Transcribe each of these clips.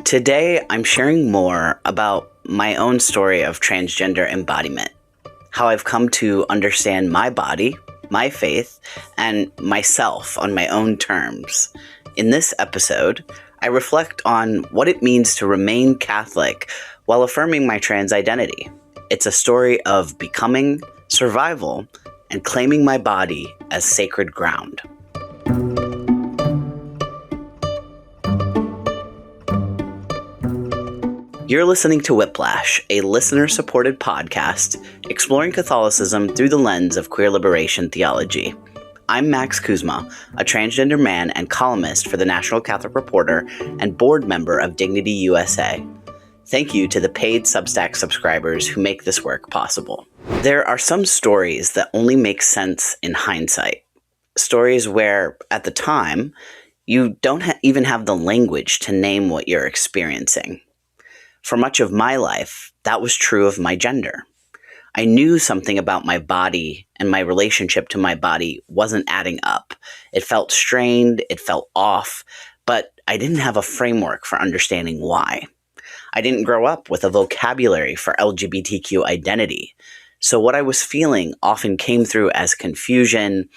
Today, I'm sharing more about my own story of transgender embodiment, how I've come to understand my body, my faith, and myself on my own terms. In this episode, I reflect on what it means to remain Catholic while affirming my trans identity. It's a story of becoming, survival, and claiming my body as sacred ground. You're listening to Whiplash, a listener-supported podcast exploring Catholicism through the lens of queer liberation theology. I'm Max Kuzma, a transgender man and columnist for the National Catholic Reporter and board member of Dignity USA. Thank you to the paid Substack subscribers who make this work possible. There are some stories that only make sense in hindsight. Stories where, at the time, you don't even have the language to name what you're experiencing. For much of my life, that was true of my gender. I knew something about my body and my relationship to my body wasn't adding up. It felt strained, it felt off, but I didn't have a framework for understanding why. I didn't grow up with a vocabulary for LGBTQ identity, so what I was feeling often came through as confusion,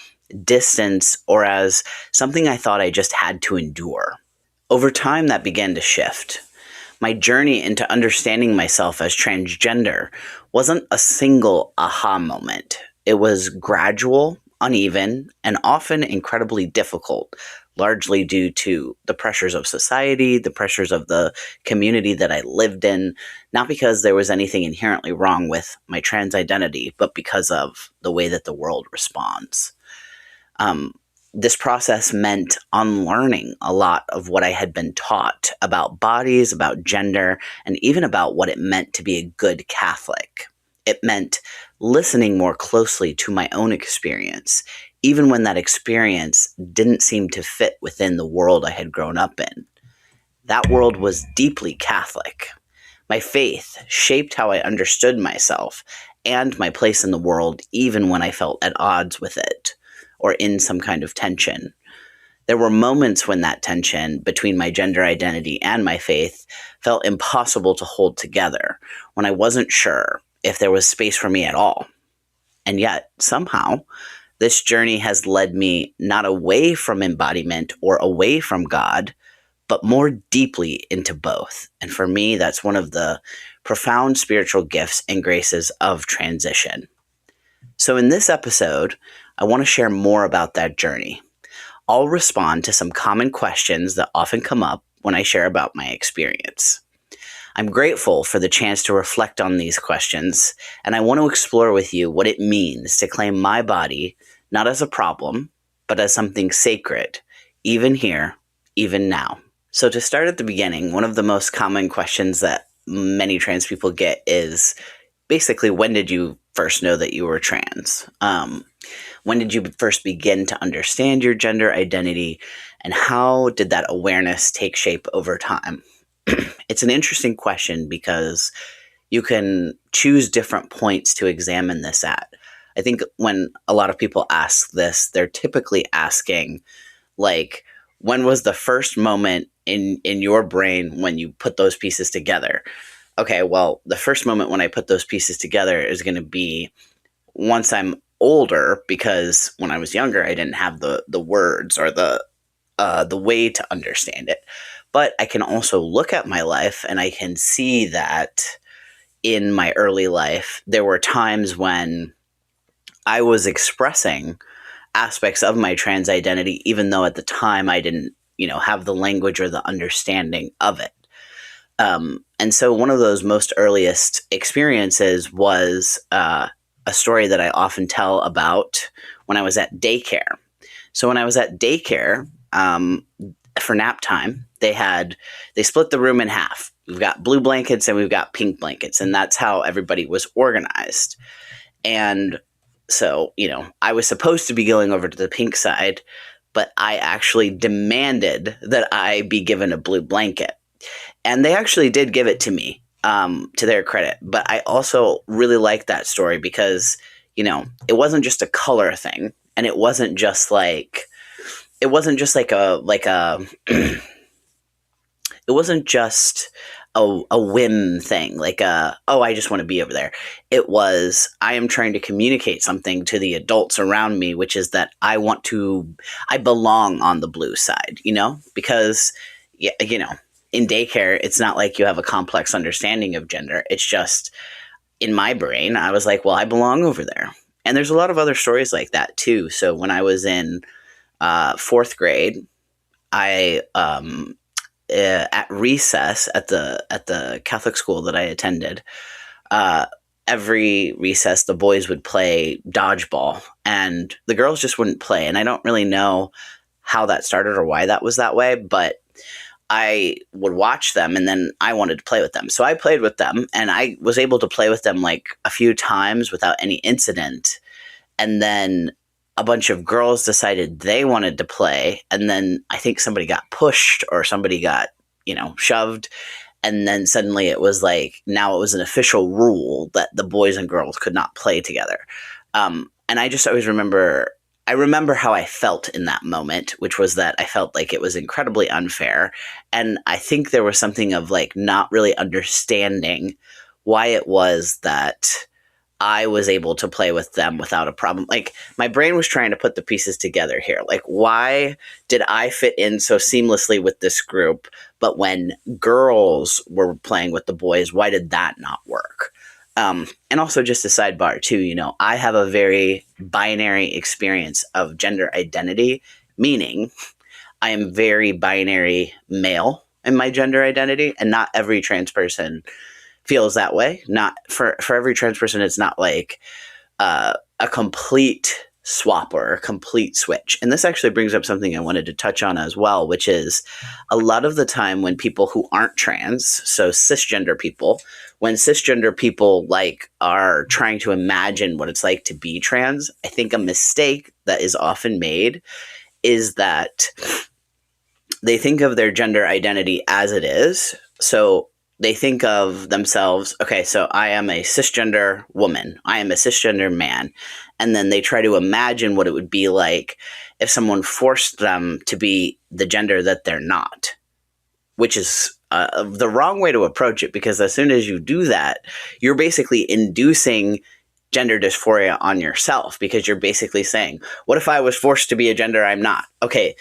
distance, or as something I thought I just had to endure. Over time, that began to shift. My journey into understanding myself as transgender wasn't a single aha moment. It was gradual, uneven, and often incredibly difficult, largely due to the pressures of society, the pressures of the community that I lived in, not because there was anything inherently wrong with my trans identity, but because of the way that the world responds. This process meant unlearning a lot of what I had been taught about bodies, about gender, and even about what it meant to be a good Catholic. It meant listening more closely to my own experience, even when that experience didn't seem to fit within the world I had grown up in. That world was deeply Catholic. My faith shaped how I understood myself and my place in the world, even when I felt at odds with it, or in some kind of tension. There were moments when that tension between my gender identity and my faith felt impossible to hold together, when I wasn't sure if there was space for me at all. And yet, somehow, this journey has led me not away from embodiment or away from God, but more deeply into both. And for me, that's one of the profound spiritual gifts and graces of transition. So in this episode, I want to share more about that journey. I'll respond to some common questions that often come up when I share about my experience. I'm grateful for the chance to reflect on these questions, and I want to explore with you what it means to claim my body not as a problem, but as something sacred, even here, even now. So to start at the beginning, one of the most common questions that many trans people get is basically, when did you first know that you were trans? When did you first begin to understand your gender identity, and how did that awareness take shape over time? It's an interesting question because you can choose different points to examine this at. I think when a lot of people ask this, they're typically asking, like, when was the first moment in your brain when you put those pieces together? Okay, well, the first moment when I put those pieces together is going to be once I'm older, because when I was younger, I didn't have the words or the way to understand it. But I can also look at my life and I can see that in my early life, there were times when I was expressing aspects of my trans identity, even though at the time I didn't, have the language or the understanding of it. And so one of those most earliest experiences was a story that I often tell about when I was at daycare. So when I was at daycare, for nap time, they split the room in half. We've got blue blankets and we've got pink blankets, and that's how everybody was organized. And so, I was supposed to be going over to the pink side, but I actually demanded that I be given a blue blanket. And they actually did give it to me, to their credit. But I also really like that story because, it wasn't just a color thing, and it wasn't just like a it wasn't just a whim thing, like oh, I just want to be over there. It was, I am trying to communicate something to the adults around me, which is that I belong on the blue side, because in daycare, it's not like you have a complex understanding of gender. It's just, in my brain, I was like, well, I belong over there. And there's a lot of other stories like that too. So when I was in fourth grade, I at recess at the Catholic school that I attended, uh, every recess the boys would play dodgeball and the girls just wouldn't play. And I don't really know how that started or why that was that way, but I would watch them and then I wanted to play with them. So I played with them and I was able to play with them like a few times without any incident. And then a bunch of girls decided they wanted to play. And then I think somebody got pushed or somebody got, shoved. And then suddenly it was like, now it was an official rule that the boys and girls could not play together. And I just always I remember how I felt in that moment, which was that I felt like it was incredibly unfair. And I think there was something of like not really understanding why it was that I was able to play with them without a problem. Like my brain was trying to put the pieces together here. Like, why did I fit in so seamlessly with this group? But when girls were playing with the boys, why did that not work? And also just a sidebar too, I have a very binary experience of gender identity, meaning I am very binary male in my gender identity, and not every trans person feels that way. Not for every trans person, it's not like a complete swap or a complete switch. And this actually brings up something I wanted to touch on as well, which is a lot of the time when people who aren't trans, so cisgender people, when cisgender people like are trying to imagine what it's like to be trans, I think a mistake that is often made is that they think of their gender identity as it is. So they think of themselves, okay, so I am a cisgender woman, I am a cisgender man, and then they try to imagine what it would be like if someone forced them to be the gender that they're not, which is the wrong way to approach it, because as soon as you do that, you're basically inducing gender dysphoria on yourself, because you're basically saying, what if I was forced to be a gender I'm not? Okay,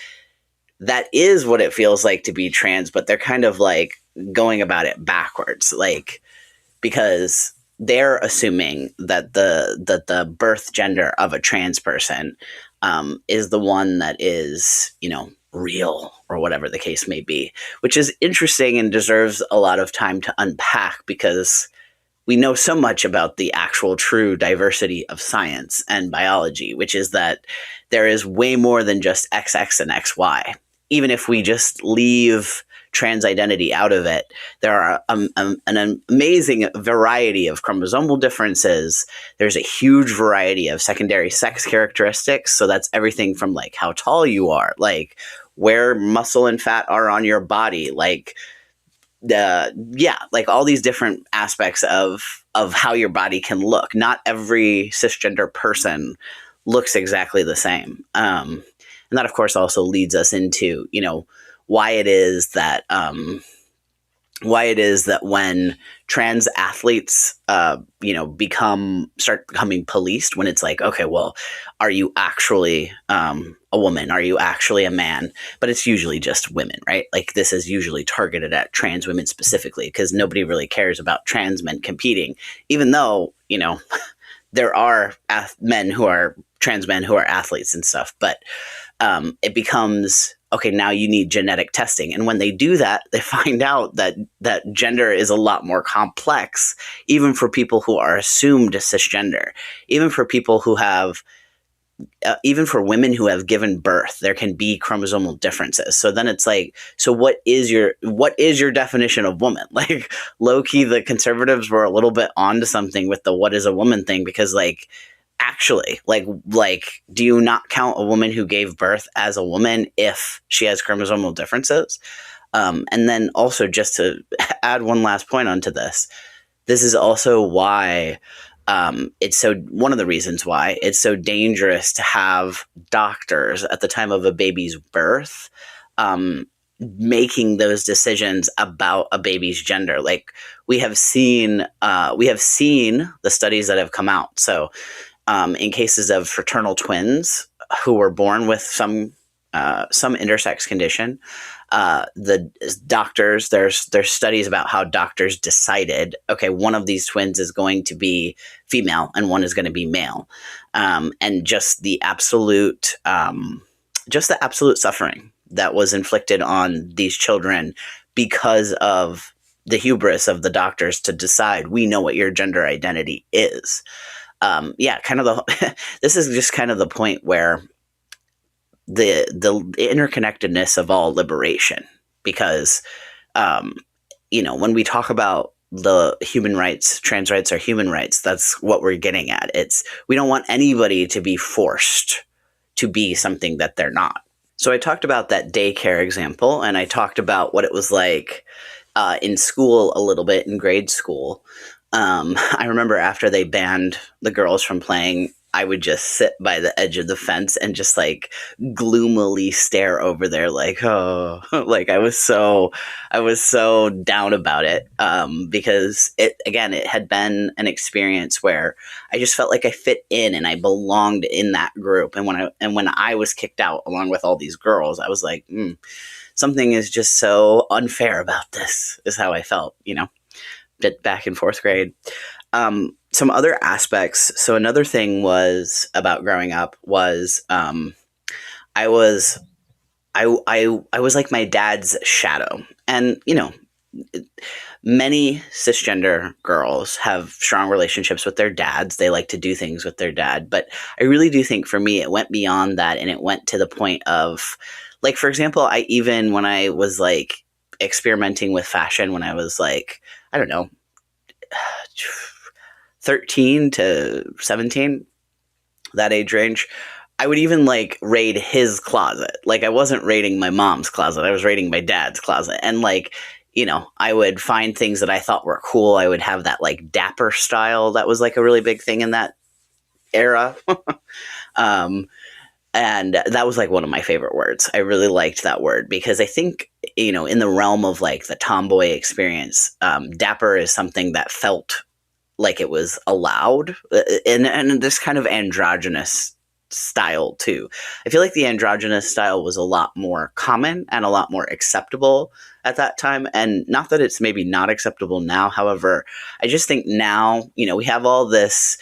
that is what it feels like to be trans, but they're kind of like going about it backwards, like, because they're assuming that the birth gender of a trans person is the one that is, real, or whatever the case may be, which is interesting and deserves a lot of time to unpack, because we know so much about the actual true diversity of science and biology, which is that there is way more than just XX and XY. Even if we just leave trans identity out of it, there are an amazing variety of chromosomal differences. There's a huge variety of secondary sex characteristics. So that's everything from like how tall you are, like where muscle and fat are on your body, like like all these different aspects of how your body can look. Not every cisgender person looks exactly the same. And that, of course, also leads us into, why it is that when trans athletes, start becoming policed, when it's like, okay, well, are you actually a woman? Are you actually a man? But it's usually just women, right? Like this is usually targeted at trans women specifically, because nobody really cares about trans men competing, even though, there are trans men who are athletes and stuff. But it becomes, okay, now you need genetic testing. And when they do that, they find out that gender is a lot more complex, even for people who are assumed cisgender, even for people who have, even for women who have given birth, there can be chromosomal differences. So then it's like, so what is your definition of woman? Like low key, the conservatives were a little bit onto something with the what is a woman thing, because like, actually, like, do you not count a woman who gave birth as a woman if she has chromosomal differences? And then also, just to add one last point onto this is also why one of the reasons why it's so dangerous to have doctors at the time of a baby's birth making those decisions about a baby's gender. Like we have seen the studies that have come out. So in cases of fraternal twins who were born with some intersex condition, the doctors, there's studies about how doctors decided, okay, one of these twins is going to be female and one is going to be male, and just the absolute suffering that was inflicted on these children because of the hubris of the doctors to decide, we know what your gender identity is. Kind of the this is just kind of the point where the interconnectedness of all liberation, because when we talk about the human rights, trans rights are human rights, that's what we're getting at. It's, we don't want anybody to be forced to be something that they're not. So I talked about that daycare example, and I talked about what it was like in school a little bit, in grade school. I remember after they banned the girls from playing, I would just sit by the edge of the fence and just like gloomily stare over there like, oh, like I was so down about it, because it had been an experience where I just felt like I fit in and I belonged in that group. And when I was kicked out along with all these girls, I was like, something is just so unfair about this, is how I felt, back in fourth grade. Some other aspects. So another thing was about growing up was I was like my dad's shadow. And many cisgender girls have strong relationships with their dads. They like to do things with their dad. But I really do think for me, it went beyond that, and it went to the point of, like, for example, when I was like experimenting with fashion, when I was like, I don't know, 13 to 17, that age range, I would even like raid his closet. Like, I wasn't raiding my mom's closet, I was raiding my dad's closet. And like, I would find things that I thought were cool. I would have that like dapper style that was like a really big thing in that era. And that was like one of my favorite words. I really liked that word because I think, in the realm of like the tomboy experience, dapper is something that felt like it was allowed, and this kind of androgynous style too. I feel like the androgynous style was a lot more common and a lot more acceptable at that time, and not that it's maybe not acceptable now. However, I just think now, we have all this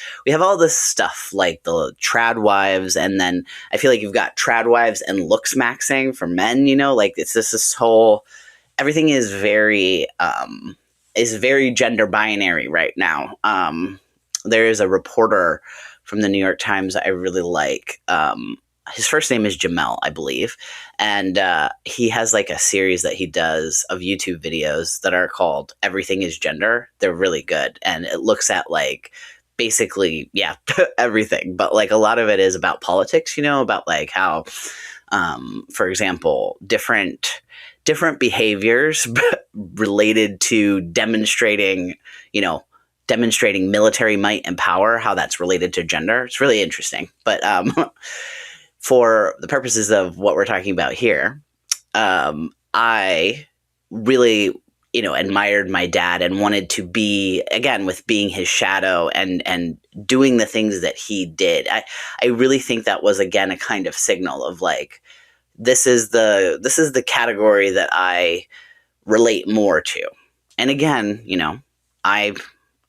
stuff like the trad wives, and then I feel like you've got trad wives and looks maxing for men, like it's just this whole, everything is very gender binary right now. There is a reporter from the New York Times I really like. His first name is Jamel, I believe. And he has like a series that he does of YouTube videos that are called Everything is Gender. They're really good. And it looks at like basically, everything. But like a lot of it is about politics, about like how, for example, different behaviors related to demonstrating military might and power, how that's related to gender. It's really interesting. But for the purposes of what we're talking about here, I really, admired my dad and wanted to be, again, with being his shadow and doing the things that he did. I really think that was, again, a kind of signal of like, this is the category that I relate more to. And again,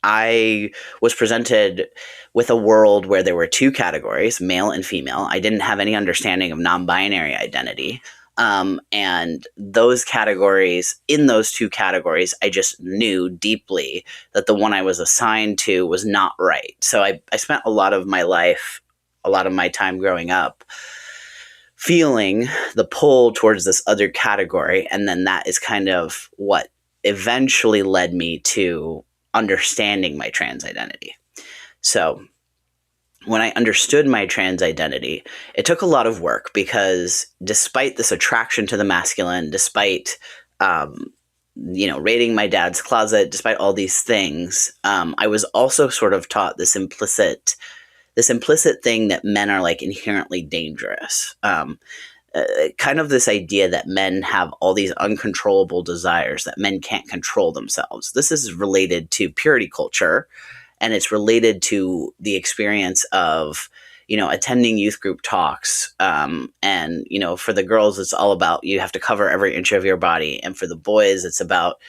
I was presented with a world where there were two categories, male and female. I didn't have any understanding of non-binary identity. And those categories, in those two categories, I just knew deeply that the one I was assigned to was not right. So I spent a lot of my life, a lot of my time growing up, feeling the pull towards this other category. And then that is kind of what eventually led me to understanding my trans identity. So when I understood my trans identity, it took a lot of work because despite this attraction to the masculine, despite, raiding my dad's closet, despite all these things, I was also sort of taught this implicit thing that men are like inherently dangerous. kind of this idea that men have all these uncontrollable desires, that men can't control themselves. This is related to purity culture, and it's related to the experience of, attending youth group talks. And, for the girls, it's all about you have to cover every inch of your body. And for the boys, it's about,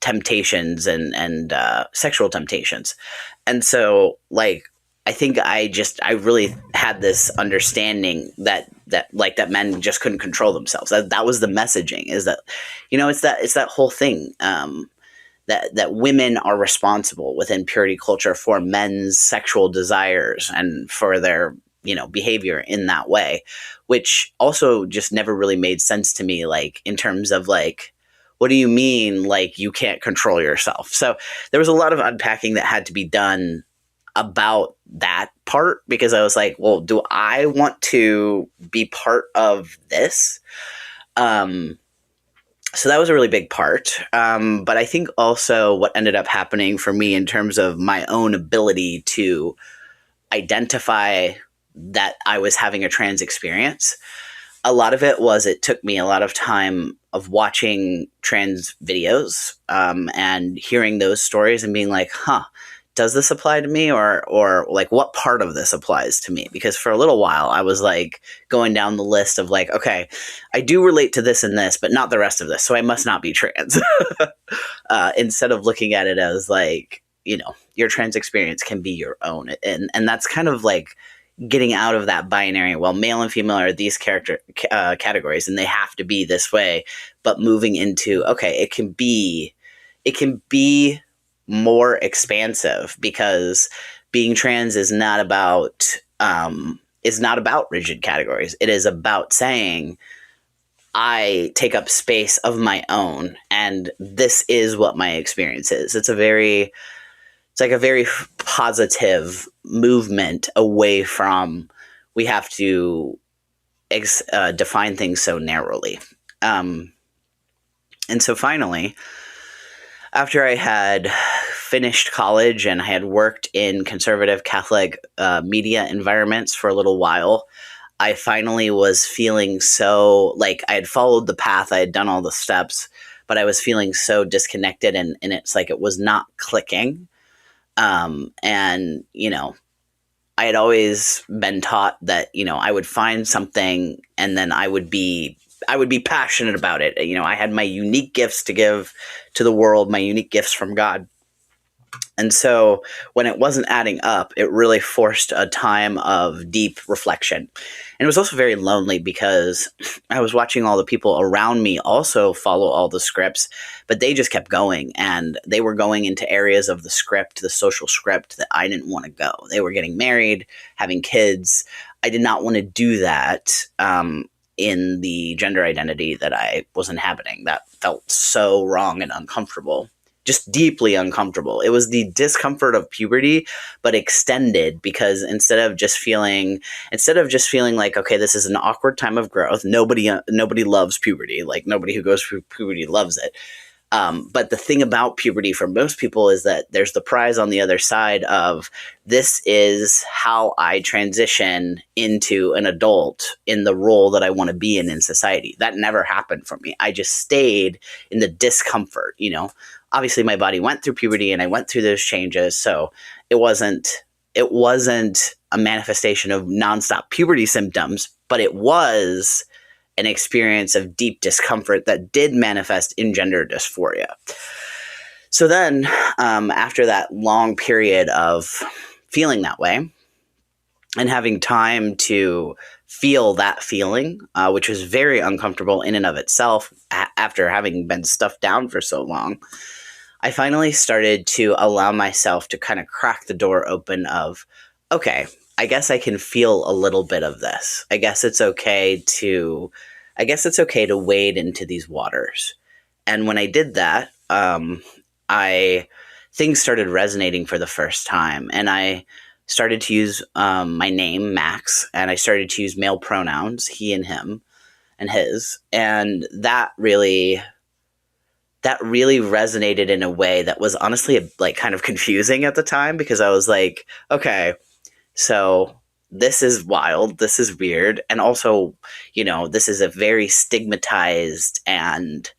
temptations and sexual temptations. And so, like, I think I really had this understanding that men just couldn't control themselves. That was the messaging, is that, it's that whole thing, that women are responsible within purity culture for men's sexual desires and for their, behavior in that way, which also just never really made sense to me, like, in terms of, like, what do you mean, like, you can't control yourself? So there was a lot of unpacking that had to be done about that part, because I was like, well, do I want to be part of this? So that was a really big part. But I think also what ended up happening for me in terms of my own ability to identify that I was having a trans experience, a lot of it was, it took me a lot of time of watching trans videos, and hearing those stories and being like, does this apply to me, or like, what part of this applies to me? Because for a little while I was like going down the list of like, okay, I do relate to this and this, but not the rest of this, so I must not be trans. Instead of looking at it as like, your trans experience can be your own. And that's kind of like getting out of that binary, well, male and female are these categories and they have to be this way, but moving into, okay, it can be more expansive, because being trans is not about rigid categories. It is about saying, I take up space of my own, and this is what my experience is. It's like a very positive movement away from, we have to define things so narrowly. And so finally, after I had finished college and I had worked in conservative Catholic media environments for a little while, I finally was feeling so, like, I had followed the path, I had done all the steps, but I was feeling so disconnected, and it's like it was not clicking. And, I had always been taught that, I would find something and then I would be passionate about it. I had my unique gifts to give to the world, my unique gifts from God. And so when it wasn't adding up, it really forced a time of deep reflection. And it was also very lonely, because I was watching all the people around me also follow all the scripts, but they just kept going, and they were going into areas of the script, the social script, that I didn't want to go. They were getting married, having kids. I did not want to do that in the gender identity that I was inhabiting. That felt so wrong and uncomfortable. Just deeply uncomfortable. It was the discomfort of puberty, but extended, because instead of just feeling like, okay, this is an awkward time of growth. Nobody loves puberty. Like, nobody who goes through puberty loves it. But the thing about puberty for most people is that there's the prize on the other side of, this is how I transition into an adult in the role that I want to be in society. That never happened for me. I just stayed in the discomfort, Obviously my body went through puberty and I went through those changes. So it wasn't a manifestation of nonstop puberty symptoms, but it was an experience of deep discomfort that did manifest in gender dysphoria. So then, after that long period of feeling that way and having time to feel that feeling, which was very uncomfortable in and of itself after having been stuffed down for so long, I finally started to allow myself to kind of crack the door open of, okay, I guess I can feel a little bit of this. I guess it's okay to wade into these waters. And when I did that, things started resonating for the first time, and I started to use my name, Max, and I started to use male pronouns, he and him and his, and that really resonated in a way that was honestly like kind of confusing at the time, because I was like, okay, so this is wild, this is weird, and also, this is a very stigmatized and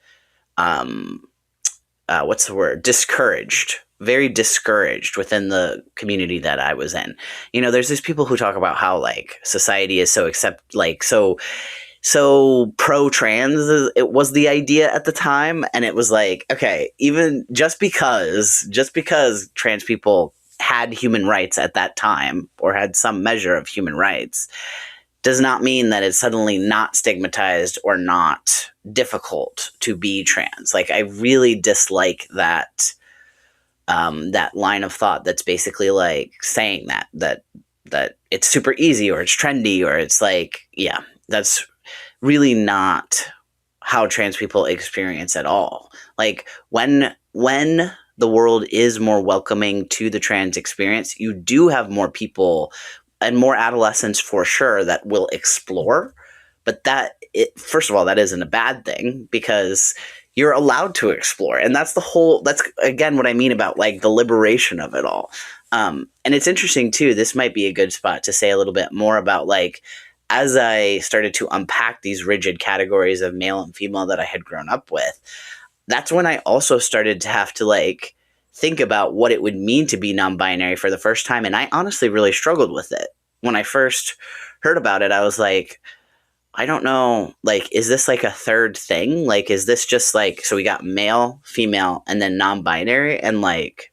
what's the word? Very discouraged within the community that I was in. There's these people who talk about how like society is so pro-trans. It was the idea at the time, and it was like, okay, even just because trans people had human rights at that time, or had some measure of human rights, does not mean that it's suddenly not stigmatized or not difficult to be trans. Like, I really dislike that line of thought that's basically like saying that it's super easy, or it's trendy, or it's like, yeah, that's really not how trans people experience at all. Like, when the world is more welcoming to the trans experience, you do have more people and more adolescents for sure that will explore. But first of all, that isn't a bad thing, because you're allowed to explore. And that's again what I mean about like the liberation of it all. And it's interesting too, this might be a good spot to say a little bit more about, like, as I started to unpack these rigid categories of male and female that I had grown up with, that's when I also started to have to like think about what it would mean to be non-binary for the first time. And I honestly really struggled with it. When I first heard about it, I was like, I don't know, like, is this like a third thing? Like, is this just like, so we got male, female, and then non-binary, and like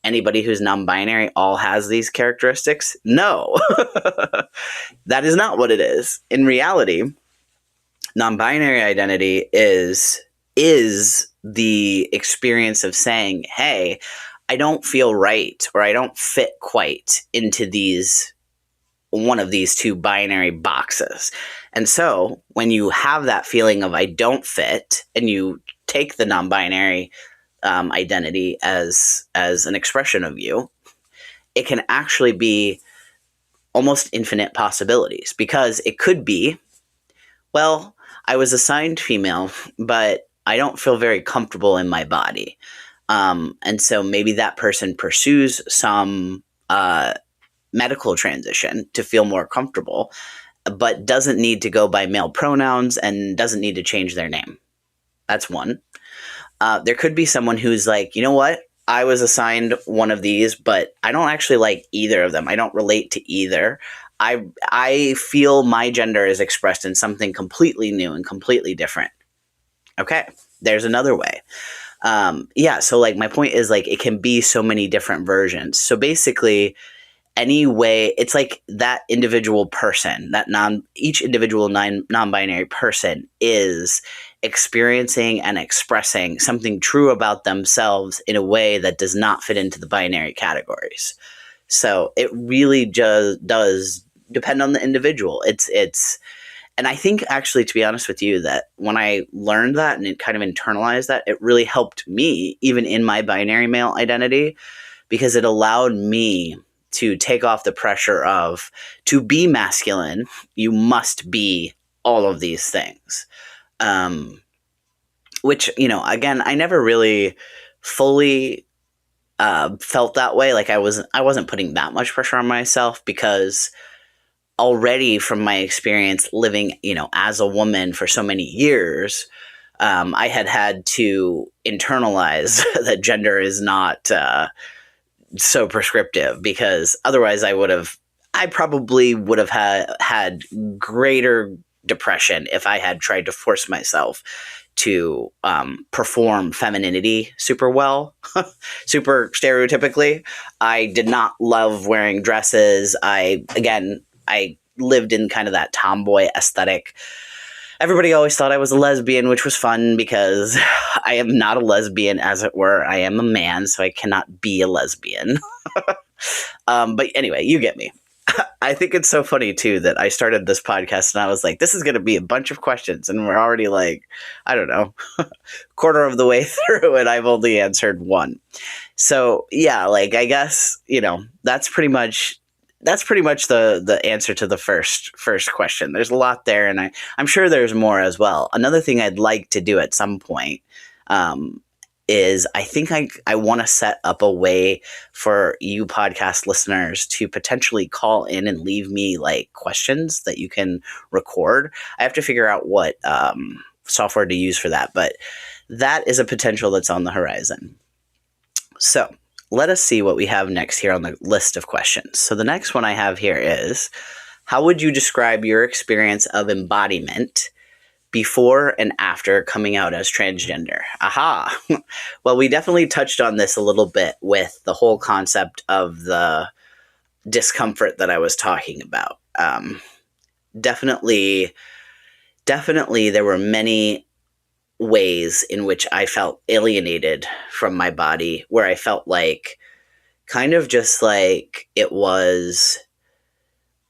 anybody who's non-binary all has these characteristics? No, that is not what it is. In reality, non-binary identity is the experience of saying, hey, I don't feel right, or I don't fit quite into one of these two binary boxes. And so when you have that feeling of I don't fit, and you take the non-binary identity as an expression of you, it can actually be almost infinite possibilities, because it could be, well, I was assigned female, but I don't feel very comfortable in my body. And so maybe that person pursues some medical transition to feel more comfortable, but doesn't need to go by male pronouns and doesn't need to change their name. That's one. There could be someone who's like, you know what? I was assigned one of these, but I don't actually like either of them. I don't relate to either. I feel my gender is expressed in something completely new and completely different. Okay, there's another way. So like my point is, like, it can be so many different versions. So basically, any way, it's like that individual person, each individual non-binary person is experiencing and expressing something true about themselves in a way that does not fit into the binary categories. So it really just does depend on the individual. And I think, actually, to be honest with you, that when I learned that and it kind of internalized that, it really helped me even in my binary male identity, because it allowed me to take off the pressure of, to be masculine, you must be all of these things. Which, again, I never really fully felt that way. Like, I wasn't putting that much pressure on myself, because already from my experience living, as a woman for so many years, I had to internalize that gender is not so prescriptive, because otherwise I probably would have had greater depression if I had tried to force myself to perform femininity super well, super stereotypically. I did not love wearing dresses. I lived in kind of that tomboy aesthetic. Everybody always thought I was a lesbian, which was fun, because I am not a lesbian, as it were. I am a man, so I cannot be a lesbian. But anyway, you get me. I think it's so funny, too, that I started this podcast and I was like, this is going to be a bunch of questions. And we're already like, I don't know, quarter of the way through, and I've only answered one. So, yeah, like, I guess, that's pretty much the answer to the first question. There's a lot there, and I'm sure there's more as well. Another thing I'd like to do at some point is I think I want to set up a way for you podcast listeners to potentially call in and leave me like questions that you can record. I have to figure out what software to use for that, but that is a potential that's on the horizon. So let us see what we have next here on the list of questions. So the next one I have here is, how would you describe your experience of embodiment before and after coming out as transgender? Aha. Well, we definitely touched on this a little bit with the whole concept of the discomfort that I was talking about. Definitely there were many ways in which I felt alienated from my body, where I felt like kind of just like it was,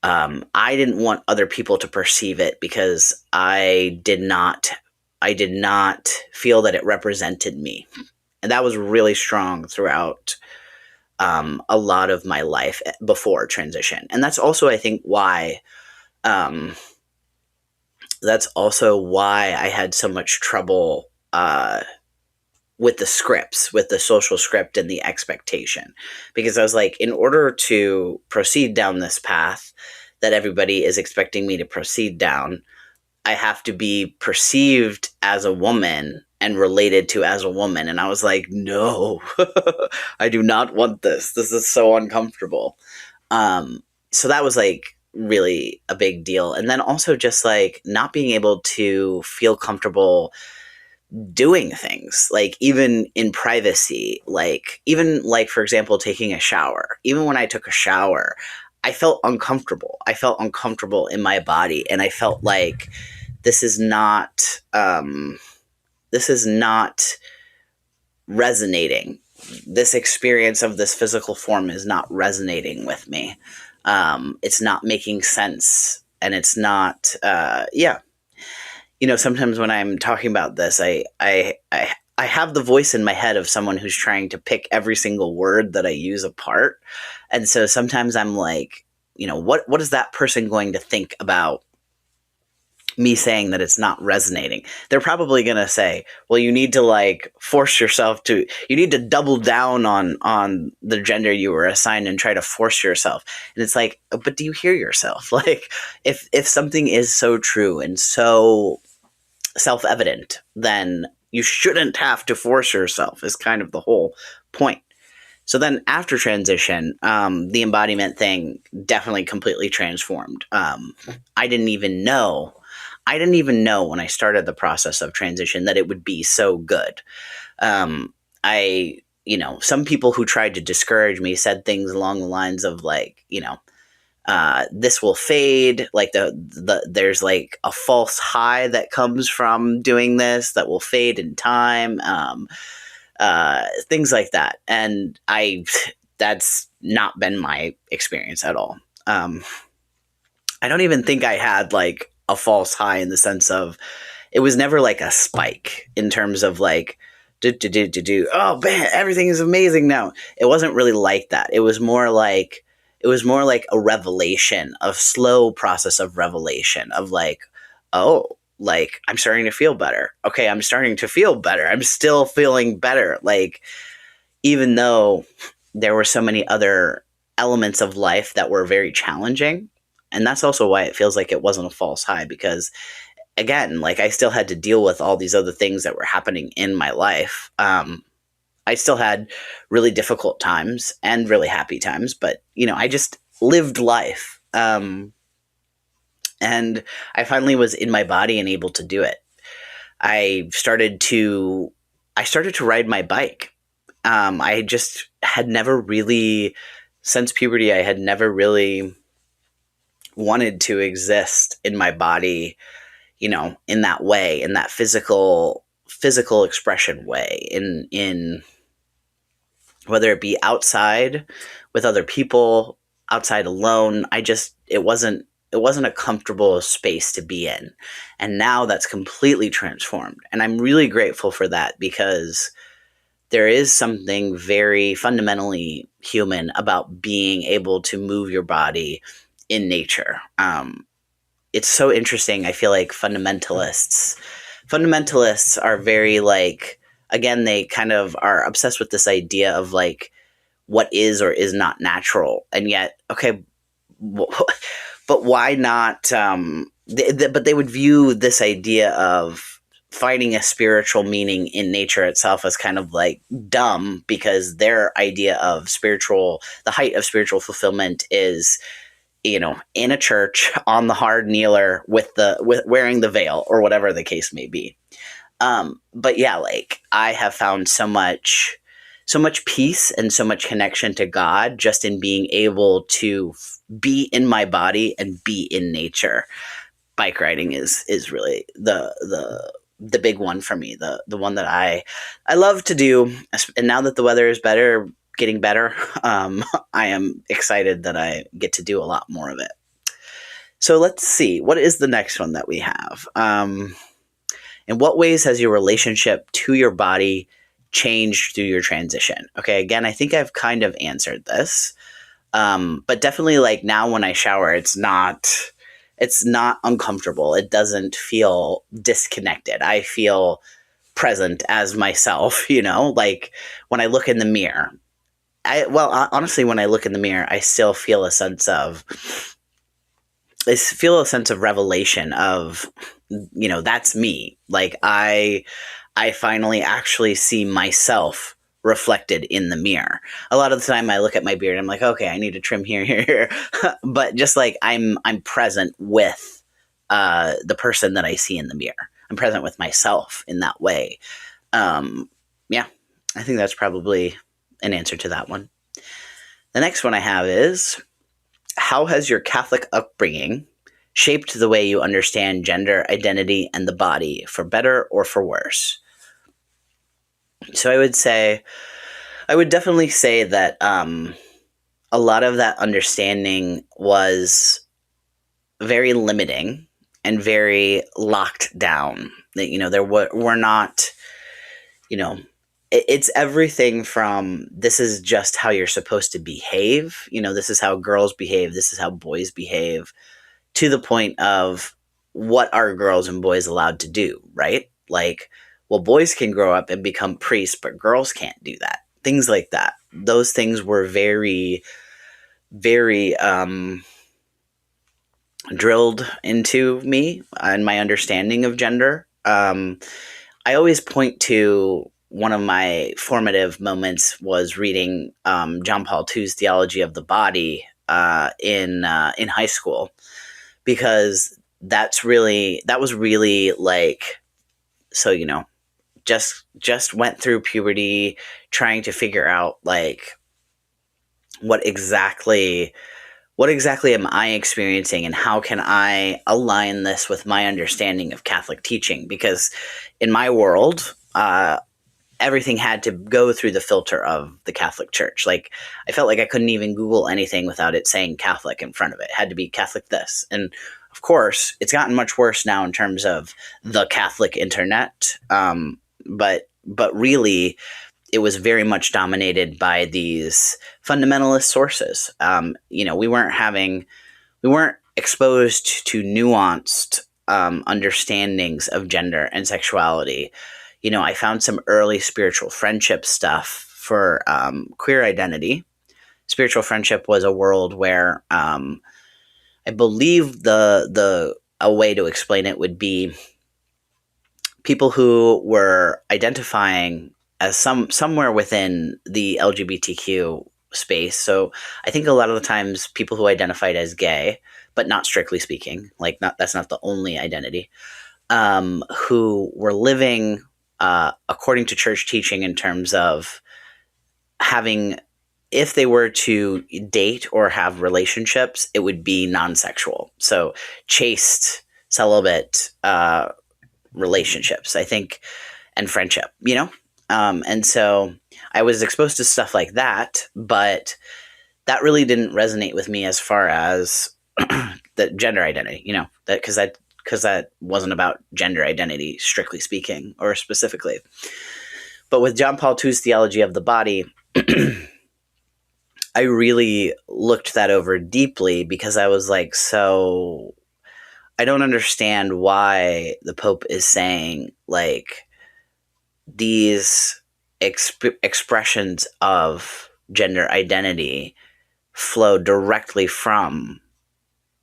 I didn't want other people to perceive it because I did not feel that it represented me. And that was really strong throughout a lot of my life before transition. And that's also, I think, why I had so much trouble with the scripts, with the social script and the expectation. Because I was like, in order to proceed down this path that everybody is expecting me to proceed down, I have to be perceived as a woman and related to as a woman. And I was like, no, I do not want this. This is so uncomfortable. So that was like really a big deal. And then also just like not being able to feel comfortable doing things, like even in privacy, like even like, for example, taking a shower. Even when I took a shower, I felt uncomfortable. I felt uncomfortable in my body, and I felt like this is not resonating. This experience of this physical form is not resonating with me. It's not making sense, and it's not. Sometimes when I'm talking about this, I have the voice in my head of someone who's trying to pick every single word that I use apart. And so sometimes I'm like, what is that person going to think about me saying that it's not resonating? They're probably going to say, well, you need to like you need to double down on the gender you were assigned and try to force yourself. And it's like, but do you hear yourself? Like if something is so true and so self-evident, then you shouldn't have to force yourself, is kind of the whole point. So then after transition, the embodiment thing definitely completely transformed. I didn't even know when I started the process of transition that it would be so good. Some people who tried to discourage me said things along the lines of like, this will fade. Like there's like a false high that comes from doing this that will fade in time. Things like that. And that's not been my experience at all. I don't even think I had like a false high in the sense of, it was never like a spike in terms of like, oh man, everything is amazing now. It wasn't really like that. It was more like a revelation, a slow process of revelation of like, oh, like I'm starting to feel better. Okay, I'm starting to feel better. I'm still feeling better. Like, even though there were so many other elements of life that were very challenging. And that's also why it feels like it wasn't a false high, because again, like I still had to deal with all these other things that were happening in my life. I still had really difficult times and really happy times, but I just lived life. And I finally was in my body and able to do it. I started to ride my bike. I just had never really, since puberty, I had never really wanted to exist in my body, in that way, in that physical expression way, in whether it be outside with other people, outside alone. It wasn't a comfortable space to be in. And now that's completely transformed. And I'm really grateful for that, because there is something very fundamentally human about being able to move your body in nature. It's so interesting. I feel like fundamentalists are very like, again, they kind of are obsessed with this idea of like what is or is not natural. And yet, okay, but why not? But they would view this idea of finding a spiritual meaning in nature itself as kind of like dumb, because their idea of the height of spiritual fulfillment is, in a church on the hard kneeler with wearing the veil or whatever the case may be. But yeah, like I have found so much peace and so much connection to God just in being able to be in my body and be in nature. Bike riding is really the big one for me, the one that I love to do. And now that the weather is getting better, I am excited that I get to do a lot more of it. So let's see, what is the next one that we have? In what ways has your relationship to your body changed through your transition? Okay, again, I think I've kind of answered this, but definitely like now when I shower, it's not uncomfortable. It doesn't feel disconnected. I feel present as myself, like when I look in the mirror. Honestly, when I look in the mirror, I still feel a sense of revelation of, that's me. Like I finally actually see myself reflected in the mirror. A lot of the time I look at my beard and I'm like, okay, I need to trim here. But just like I'm present with the person that I see in the mirror. I'm present with myself in that way. Yeah, I think that's probably an answer to that one. The next one I have is, how has your Catholic upbringing shaped the way you understand gender identity and the body, for better or for worse? So I would definitely say that a lot of that understanding was very limiting and very locked down. That, there were not, it's everything from this is just how you're supposed to behave. This is how girls behave. This is how boys behave, to the point of what are girls and boys allowed to do, right? Like, well, boys can grow up and become priests, but girls can't do that. Things like that. Those things were very, very drilled into me and my understanding of gender. I always point to one of my formative moments was reading John Paul II's Theology of the Body in high school, because that was really like, so, just went through puberty trying to figure out like what exactly am I experiencing, and how can I align this with my understanding of Catholic teaching? Because in my world, everything had to go through the filter of the Catholic Church. Like, I felt like I couldn't even Google anything without it saying Catholic in front of it. It had to be Catholic this. And of course, it's gotten much worse now in terms of the Catholic internet. But really, it was very much dominated by these fundamentalist sources. We weren't exposed to nuanced understandings of gender and sexuality. I found some early spiritual friendship stuff for queer identity. Spiritual friendship was a world where I believe a way to explain it would be people who were identifying as somewhere within the LGBTQ space. So I think a lot of the times people who identified as gay, but not strictly speaking, that's not the only identity, who were living according to church teaching in terms of having, if they were to date or have relationships, it would be non-sexual. So chaste, celibate relationships, I think, and friendship, and so I was exposed to stuff like that, but that really didn't resonate with me as far as the gender identity, that because that wasn't about gender identity, strictly speaking, or specifically. But with John Paul II's Theology of the Body, I really looked that over deeply, because I was like, so I don't understand why the Pope is saying, like, these expressions of gender identity flow directly from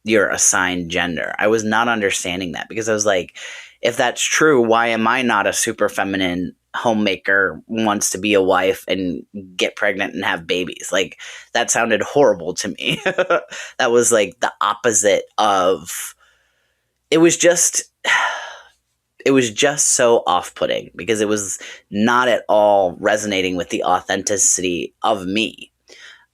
your assigned gender. I was not understanding that because I was like, if that's true, why am I not a super feminine homemaker, wants to be a wife and get pregnant and have babies? Like, that sounded horrible to me. That was like the opposite of, it was just so off-putting because it was not at all resonating with the authenticity of me.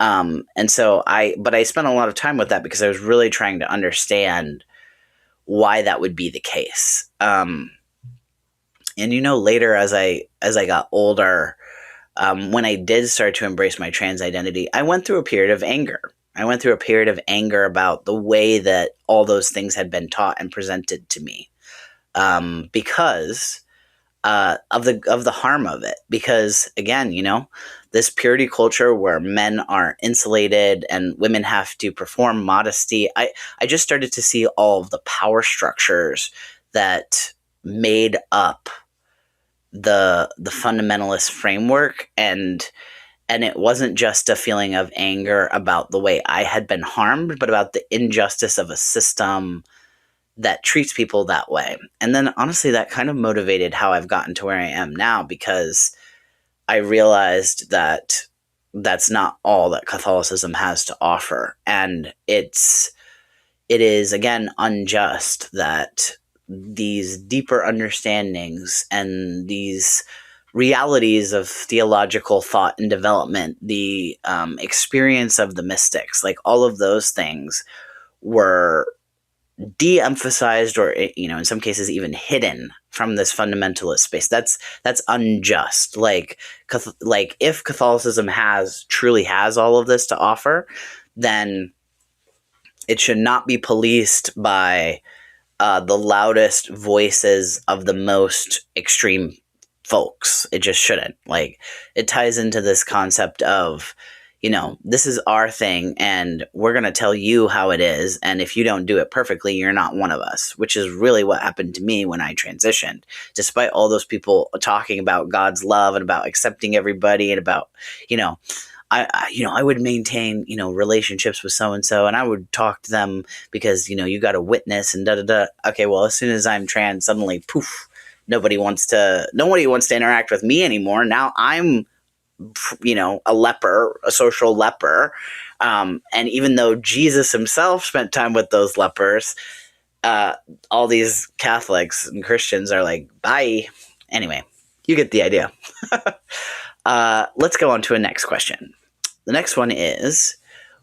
And so I spent a lot of time with that because I was really trying to understand why that would be the case. And later as I got older, when I did start to embrace my trans identity, I went through a period of anger. I went through a period of anger about the way that all those things had been taught and presented to me, because of the harm of it. Because again, this purity culture where men are insulated and women have to perform modesty. I just started to see all of the power structures that made up the fundamentalist framework, and it wasn't just a feeling of anger about the way I had been harmed, but about the injustice of a system that treats people that way. And then honestly, that kind of motivated how I've gotten to where I am now, because I realized that that's not all that Catholicism has to offer. And it is again unjust that these deeper understandings and these realities of theological thought and development, the experience of the mystics, like all of those things were de-emphasized, or in some cases even hidden from this fundamentalist space. That's unjust. Like if Catholicism truly has all of this to offer, then it should not be policed by the loudest voices of the most extreme folks. It just shouldn't. Like, it ties into this concept of, this is our thing and we're going to tell you how it is. And if you don't do it perfectly, you're not one of us, which is really what happened to me when I transitioned. Despite all those people talking about God's love and about accepting everybody and about, I would maintain, relationships with so-and-so, and I would talk to them because, you got a witness and da-da-da. Okay, well, as soon as I'm trans, suddenly, poof, nobody wants to interact with me anymore. Now I'm, a leper, a social leper. And even though Jesus himself spent time with those lepers, all these Catholics and Christians are like, bye. Anyway, you get the idea. Let's go on to a next question. The next one is,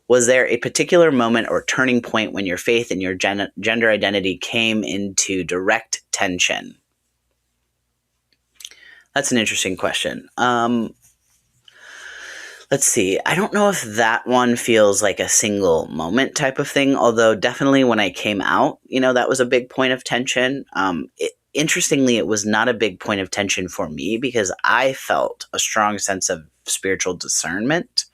was there a particular moment or turning point when your faith and your gender identity came into direct tension? That's an interesting question. Let's see. I don't know if that one feels like a single moment type of thing, although definitely when I came out, that was a big point of tension. Interestingly, it was not a big point of tension for me because I felt a strong sense of spiritual discernment,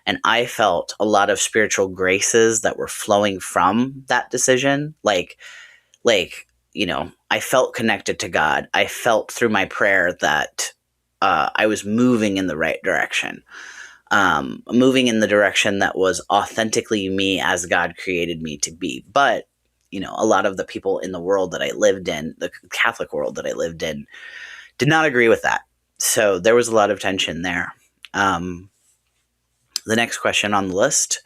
and I felt a lot of spiritual graces that were flowing from that decision. Like, I felt connected to God. I felt through my prayer that I was moving in the right direction. Moving in the direction that was authentically me as God created me to be. But, a lot of the people in the world that I lived in, the Catholic world that I lived in, did not agree with that. So there was a lot of tension there. The next question on the list: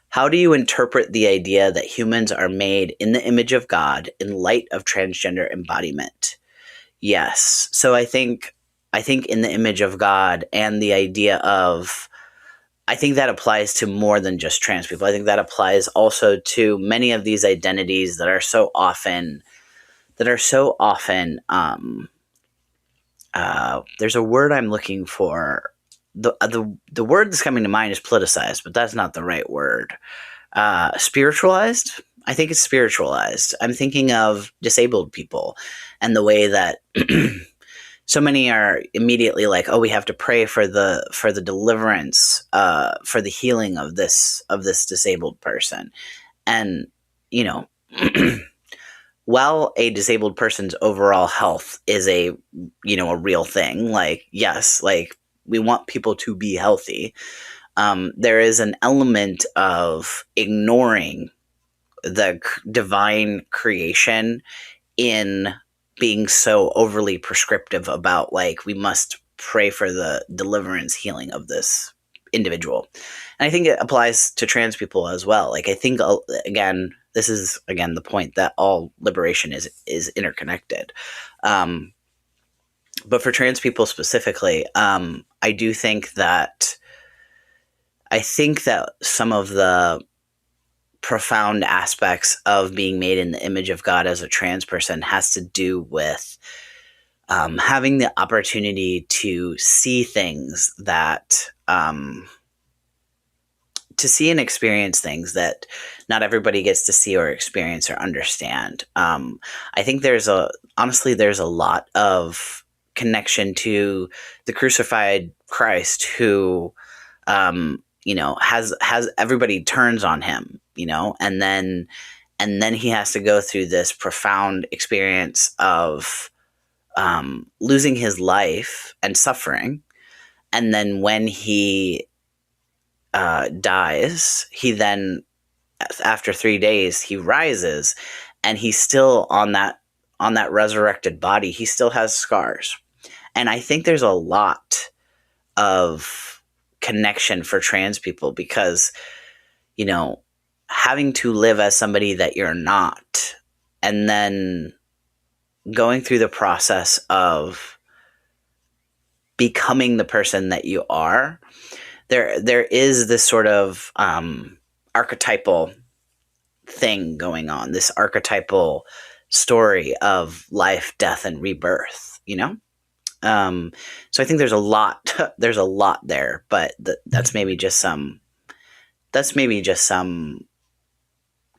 how do you interpret the idea that humans are made in the image of God in light of transgender embodiment? Yes. So I think in the image of God, and the idea of, I think that applies to more than just trans people. I think that applies also to many of these identities that are so often, there's a word I'm looking for. The word that's coming to mind is politicized, but that's not the right word. Spiritualized? I think it's spiritualized. I'm thinking of disabled people and the way that so many are immediately like, oh, we have to pray for the deliverance, for the healing of this disabled person. And, while a disabled person's overall health is a real thing, like, yes, like, we want people to be healthy, there is an element of ignoring the divine creation in being so overly prescriptive about, like, we must pray for the deliverance, healing of this individual. And I think it applies to trans people as well. Like, I think, again, this is, again, the point that all liberation is interconnected. But for trans people specifically, I do think that some of the profound aspects of being made in the image of God as a trans person has to do with having the opportunity to see things that to see and experience things that not everybody gets to see or experience or understand. I think there's a lot of connection to the crucified Christ who, has everybody turns on him, and then he has to go through this profound experience of losing his life and suffering. And then when he dies, he then, after 3 days, he rises, and he's still on that resurrected body. He still has scars. And I think there's a lot of connection for trans people because, having to live as somebody that you're not, and then going through the process of becoming the person that you are, there is this sort of archetypal thing going on, this archetypal story of life, death, and rebirth, so I think there's a lot there, but that's maybe just some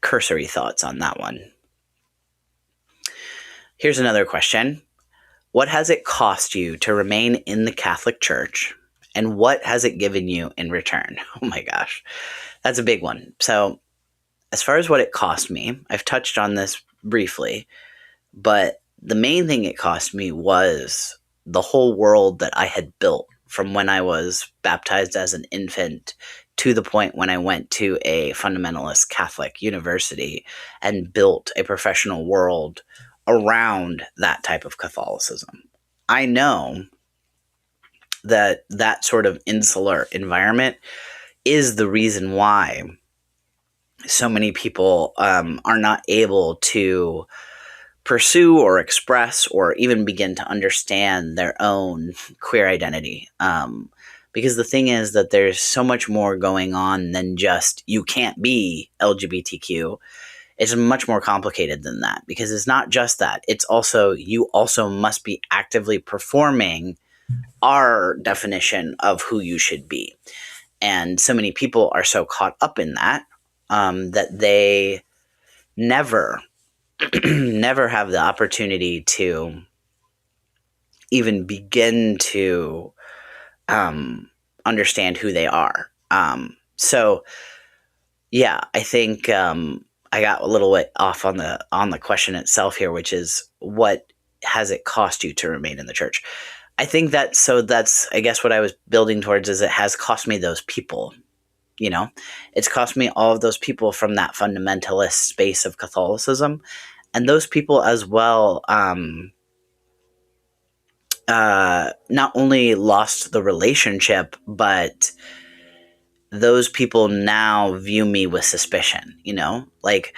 cursory thoughts on that one. Here's another question. What has it cost you to remain in the Catholic Church, and what has it given you in return? Oh my gosh, that's a big one. So as far as what it cost me, I've touched on this briefly, but the main thing it cost me was the whole world that I had built from when I was baptized as an infant to the point when I went to a fundamentalist Catholic university and built a professional world around that type of Catholicism. I know that sort of insular environment is the reason why so many people are not able to pursue or express or even begin to understand their own queer identity. Because the thing is that there's so much more going on than just you can't be LGBTQ. It's much more complicated than that, because it's not just that. It's also, you also must be actively performing our definition of who you should be. And so many people are so caught up in that that they never have the opportunity to even begin to understand who they are. So yeah, I think I got a little bit off on the question itself here, which is, what has it cost you to remain in the church? I think that's I guess what I was building towards is, it has cost me those people. It's cost me all of those people from that fundamentalist space of Catholicism, and those people as well not only lost the relationship, but those people now view me with suspicion. Like,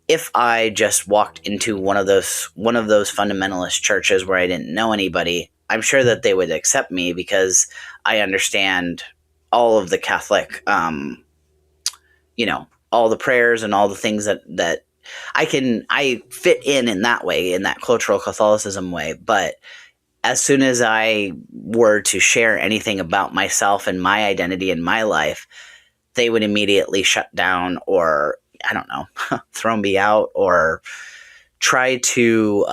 if I just walked into one of those fundamentalist churches where I didn't know anybody, I'm sure that they would accept me because I understand all of the Catholic, all the prayers and all the things that I fit in that way, in that cultural Catholicism way. But as soon as I were to share anything about myself and my identity in my life, they would immediately shut down, or, I don't know, throw me out, or try to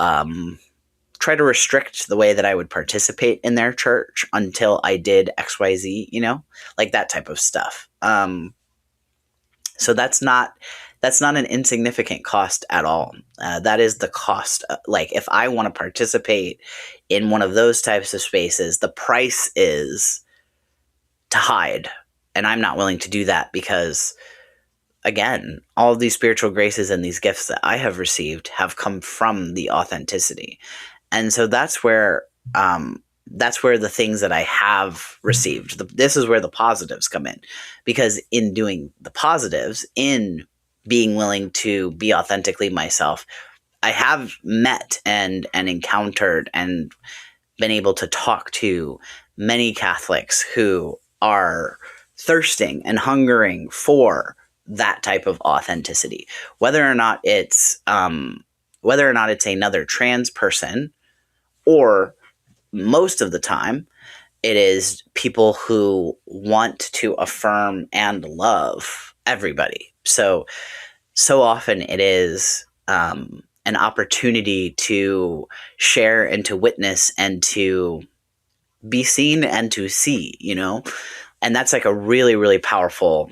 restrict the way that I would participate in their church until I did XYZ, like that type of stuff. So that's not that's not an insignificant cost at all. That is the cost. Like, if I want to participate in one of those types of spaces, the price is to hide. And I'm not willing to do that because, again, all of these spiritual graces and these gifts that I have received have come from the authenticity. And so that's where the things that I have received, this is where the positives come in, because in doing the positives, in being willing to be authentically myself, I have met and encountered and been able to talk to many Catholics who are thirsting and hungering for that type of authenticity, whether or not it's another trans person, or most of the time it is people who want to affirm and love everybody. So often it is an opportunity to share and to witness and to be seen and to see, and that's like a really, really powerful,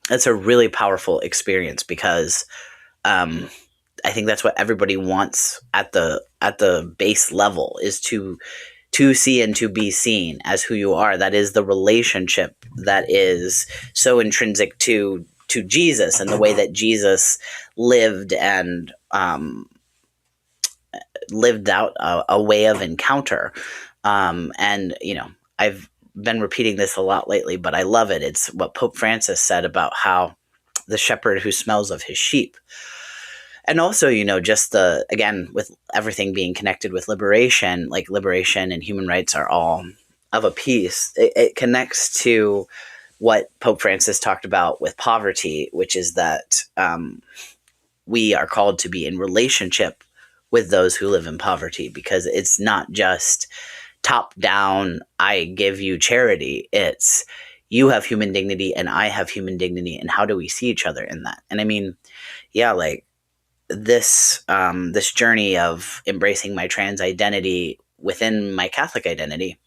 experience, because I think that's what everybody wants at the base level, is to see and to be seen as who you are. That is the relationship that is so intrinsic to Jesus, and the way that Jesus lived and lived out a way of encounter. And I've been repeating this a lot lately, but I love it. It's what Pope Francis said about how the shepherd who smells of his sheep. And also, just again, with everything being connected with liberation, like liberation and human rights are all of a piece. It connects to what Pope Francis talked about with poverty, which is that we are called to be in relationship with those who live in poverty, because it's not just top down, I give you charity. It's you have human dignity and I have human dignity, and how do we see each other in that? And I mean, yeah, like this journey of embracing my trans identity within my Catholic identity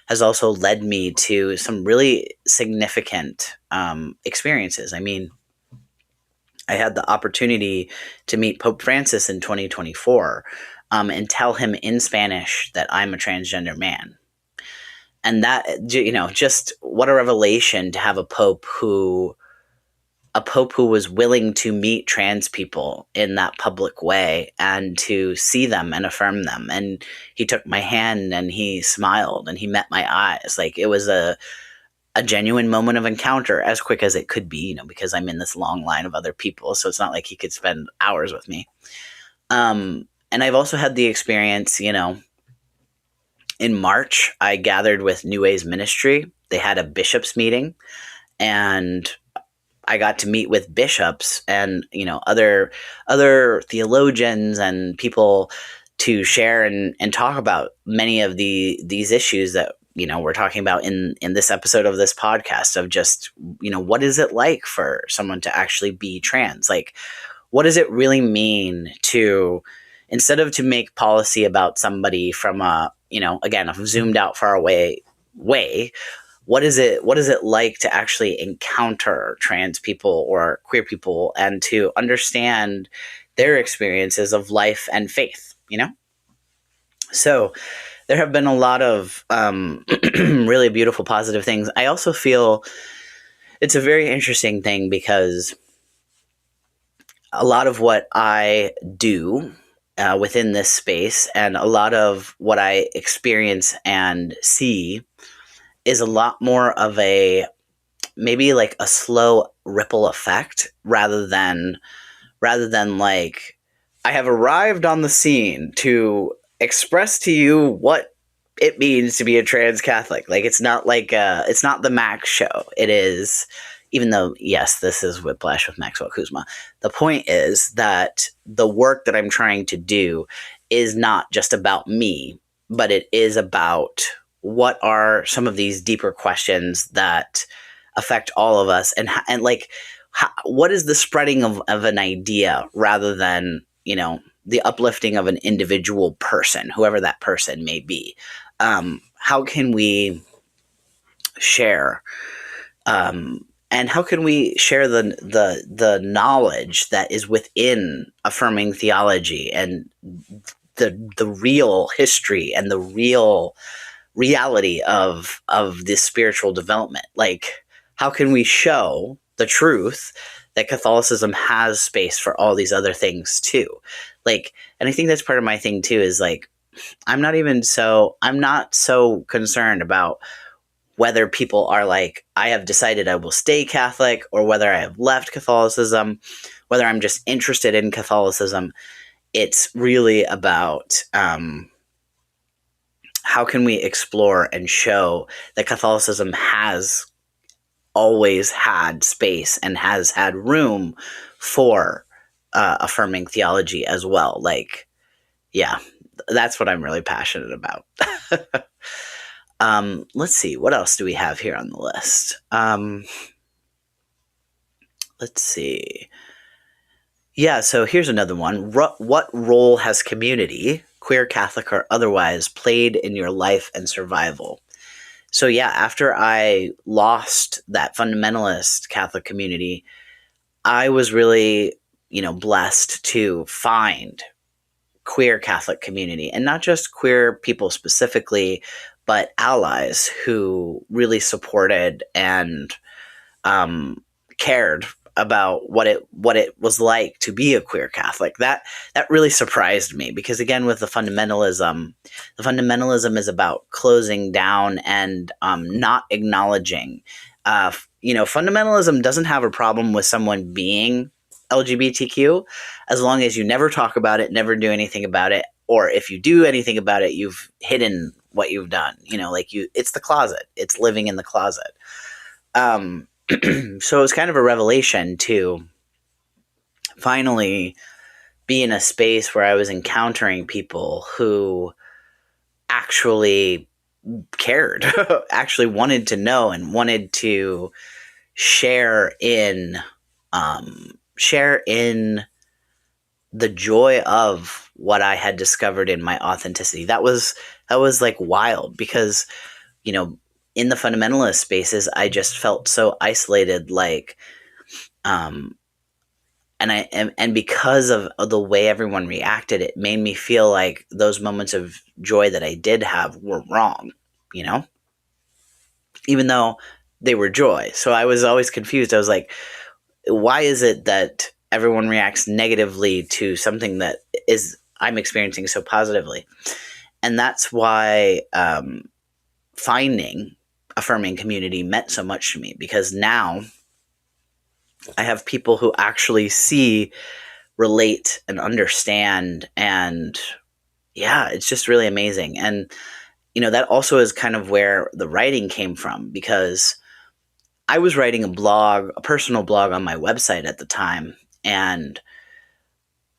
has also led me to some really significant experiences. I mean, I had the opportunity to meet Pope Francis in 2024 and tell him in Spanish that I'm a transgender man. And that, just what a revelation to have a pope who was willing to meet trans people in that public way and to see them and affirm them. And he took my hand and he smiled and he met my eyes. Like, it was a genuine moment of encounter, as quick as it could be, because I'm in this long line of other people. So it's not like he could spend hours with me. And I've also had the experience, in March, I gathered with New Ways Ministry. They had a bishops meeting, and I got to meet with bishops and, other theologians and people to share and talk about many of these issues that, we're talking about in this episode of this podcast, of just, what is it like for someone to actually be trans? Like, what does it really mean to, instead of to make policy about somebody from a zoomed out far away way, what is it like to actually encounter trans people or queer people and to understand their experiences of life and faith, So there have been a lot of really beautiful, positive things. I also feel it's a very interesting thing, because a lot of what I do within this space and a lot of what I experience and see is a lot more of a, maybe like a slow ripple effect, rather than like, I have arrived on the scene to express to you what it means to be a trans Catholic. Like, it's not like it's not the Max show. It is, even though, yes, this is Whiplash with Maxwell Kuzma. The point is that the work that I'm trying to do is not just about me, but it is about what are some of these deeper questions that affect all of us, and like, what is the spreading of an idea, rather than, the uplifting of an individual person, whoever that person may be. How can we share and how can we share the knowledge that is within affirming theology and the real history and the real reality of this spiritual development? Like, how can we show the truth that Catholicism has space for all these other things too? Like, and I think that's part of my thing too, is like, I'm not so concerned about whether people are like, I have decided I will stay Catholic, or whether I have left Catholicism, whether I'm just interested in Catholicism. It's really about how can we explore and show that Catholicism has always had space and has had room for affirming theology as well. Like, yeah, that's what I'm really passionate about. Let's see, what else do we have here on the list? Let's see. Yeah, so here's another one. What role has community, queer, Catholic, or otherwise, played in your life and survival? So yeah, after I lost that fundamentalist Catholic community, I was really, blessed to find queer Catholic community, and not just queer people specifically, but allies who really supported and cared about what it was like to be a queer Catholic. That really surprised me, because again, with the fundamentalism is about closing down and not acknowledging. Fundamentalism doesn't have a problem with someone being LGBTQ, as long as you never talk about it, never do anything about it, or if you do anything about it, you've hidden what you've done. It's the closet. It's living in the closet. So it was kind of a revelation to finally be in a space where I was encountering people who actually cared, actually wanted to know and wanted to share in the joy of what I had discovered in my authenticity. That was like wild, because, in the fundamentalist spaces, I just felt so isolated, like, and because of the way everyone reacted, it made me feel like those moments of joy that I did have were wrong, even though they were joy. So I was always confused. I was like, why is it that everyone reacts negatively to something that I'm experiencing so positively? And that's why finding affirming community meant so much to me, because now I have people who actually see, relate, and understand, and yeah, it's just really amazing. And that also is kind of where the writing came from, because I was writing a personal blog on my website at the time, and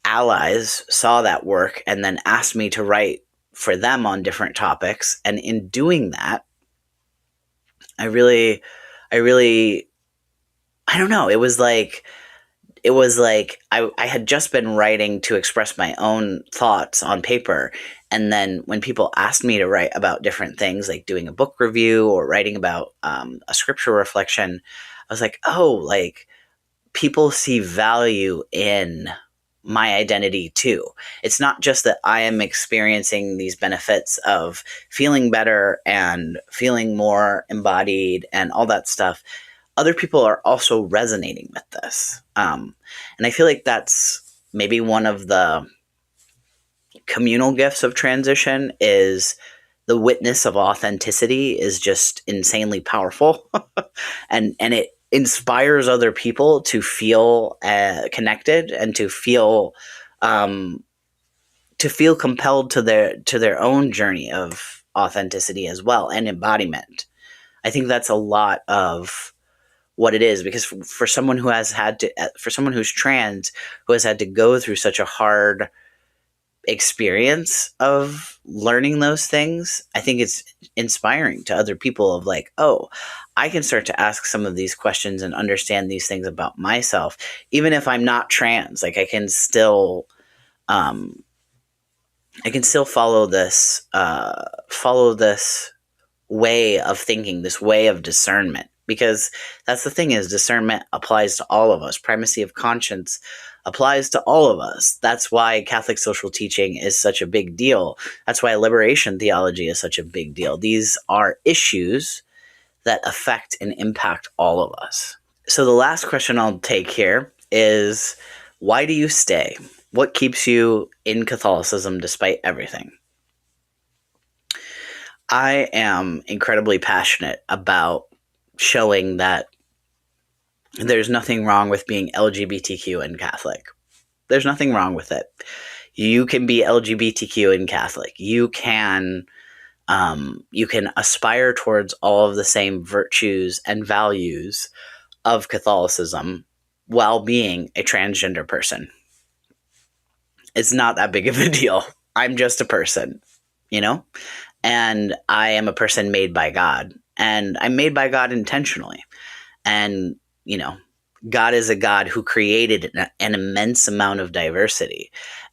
allies saw that work and then asked me to write for them on different topics. And in doing that, I don't know. It was like I had just been writing to express my own thoughts on paper. And then when people asked me to write about different things, like doing a book review or writing about a scripture reflection, I was like, oh, like, people see value in my identity too. It's not just that I am experiencing these benefits of feeling better and feeling more embodied and all that stuff. Other people are also resonating with this. And I feel like that's maybe one of the communal gifts of transition, is the witness of authenticity is just insanely powerful. and it inspires other people to feel connected and to feel compelled to their own journey of authenticity as well, and embodiment. I think that's a lot of what it is, because for someone who's trans, who has had to go through such a hard experience of learning those things, I think it's inspiring to other people of like, oh, I can start to ask some of these questions and understand these things about myself, even if I'm not trans. Like, I can still follow this way of thinking, this way of discernment. Because that's the thing, is discernment applies to all of us. Primacy of conscience applies to all of us. That's why Catholic social teaching is such a big deal. That's why liberation theology is such a big deal. These are issues that affect and impact all of us. So the last question I'll take here is, why do you stay? What keeps you in Catholicism despite everything? I am incredibly passionate about showing that there's nothing wrong with being LGBTQ and Catholic. There's nothing wrong with it. You can be LGBTQ and Catholic. You can aspire towards all of the same virtues and values of Catholicism while being a transgender person. It's not that big of a deal. I'm just a person, and I am a person made by God, and I'm made by God intentionally. And, God is a God who created an immense amount of diversity.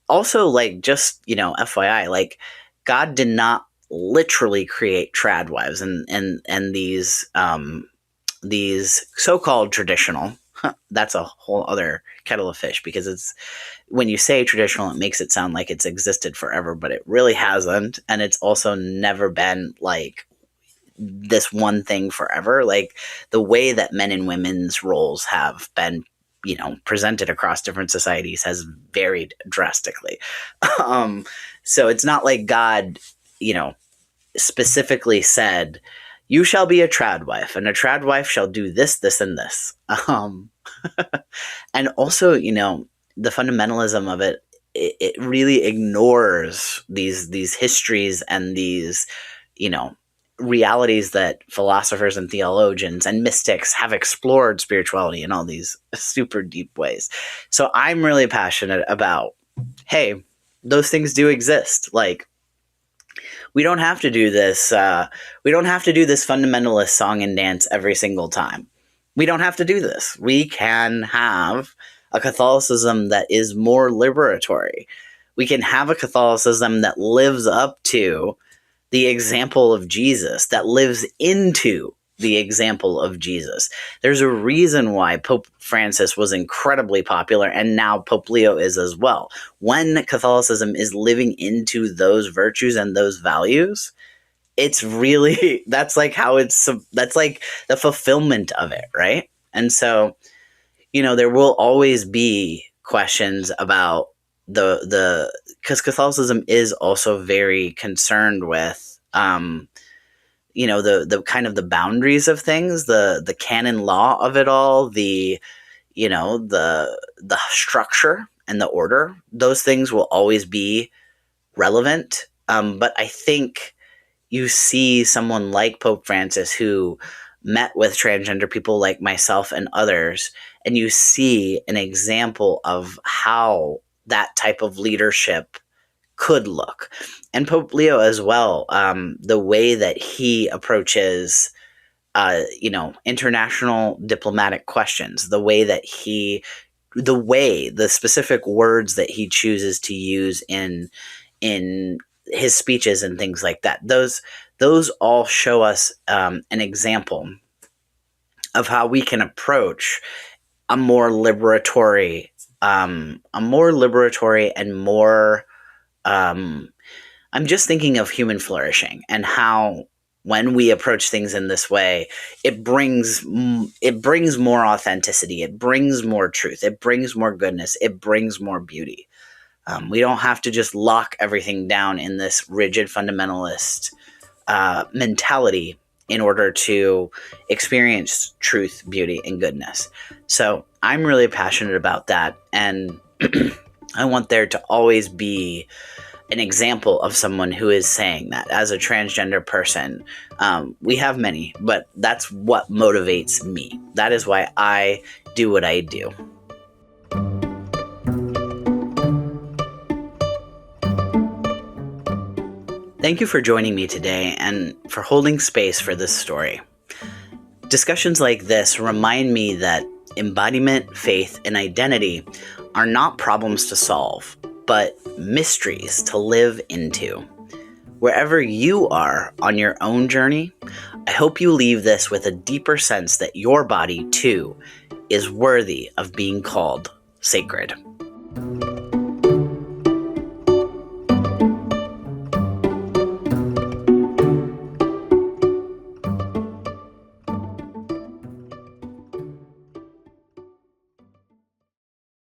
Also, just, FYI, God did not literally create trad wives and these so-called traditional. That's a whole other kettle of fish, because it's, when you say traditional, it makes it sound like it's existed forever, but it really hasn't. And it's also never been this one thing forever. The way that men and women's roles have been, presented across different societies has varied drastically. So it's not like God, specifically said, you shall be a trad wife, and a trad wife shall do this, this, and this. And also, the fundamentalism of it really ignores these histories and these, realities that philosophers and theologians and mystics have explored spirituality in all these super deep ways. So I'm really passionate about, hey, those things do exist. We don't have to do this. We don't have to do this fundamentalist song and dance every single time. We don't have to do this. We can have a Catholicism that is more liberatory. We can have a Catholicism that lives up to the example of Jesus, that lives into the example of Jesus. There's a reason why Pope Francis was incredibly popular, and now Pope Leo is as well. When Catholicism is living into those virtues and those values, it's really, that's the fulfillment of it, right? And so, there will always be questions about because Catholicism is also very concerned with, the kind of the boundaries of things, the canon law of it all, the structure and the order. Those things will always be relevant. But I think you see someone like Pope Francis, who met with transgender people like myself and others, and you see an example of how that type of leadership could look. And Pope Leo as well, the way that he approaches, international diplomatic questions, the specific words that he chooses to use in his speeches and things like that. Those all show us an example of how we can approach a more liberatory and more, I'm just thinking of human flourishing, and how when we approach things in this way, it brings more authenticity, it brings more truth, it brings more goodness, it brings more beauty. We don't have to just lock everything down in this rigid fundamentalist mentality in order to experience truth, beauty, and goodness. So I'm really passionate about that, and I want there to always be an example of someone who is saying that. As a transgender person, we have many, but that's what motivates me. That is why I do what I do. Thank you for joining me today and for holding space for this story. Discussions like this remind me that embodiment, faith, and identity are not problems to solve, but mysteries to live into. Wherever you are on your own journey, I hope you leave this with a deeper sense that your body, too, is worthy of being called sacred.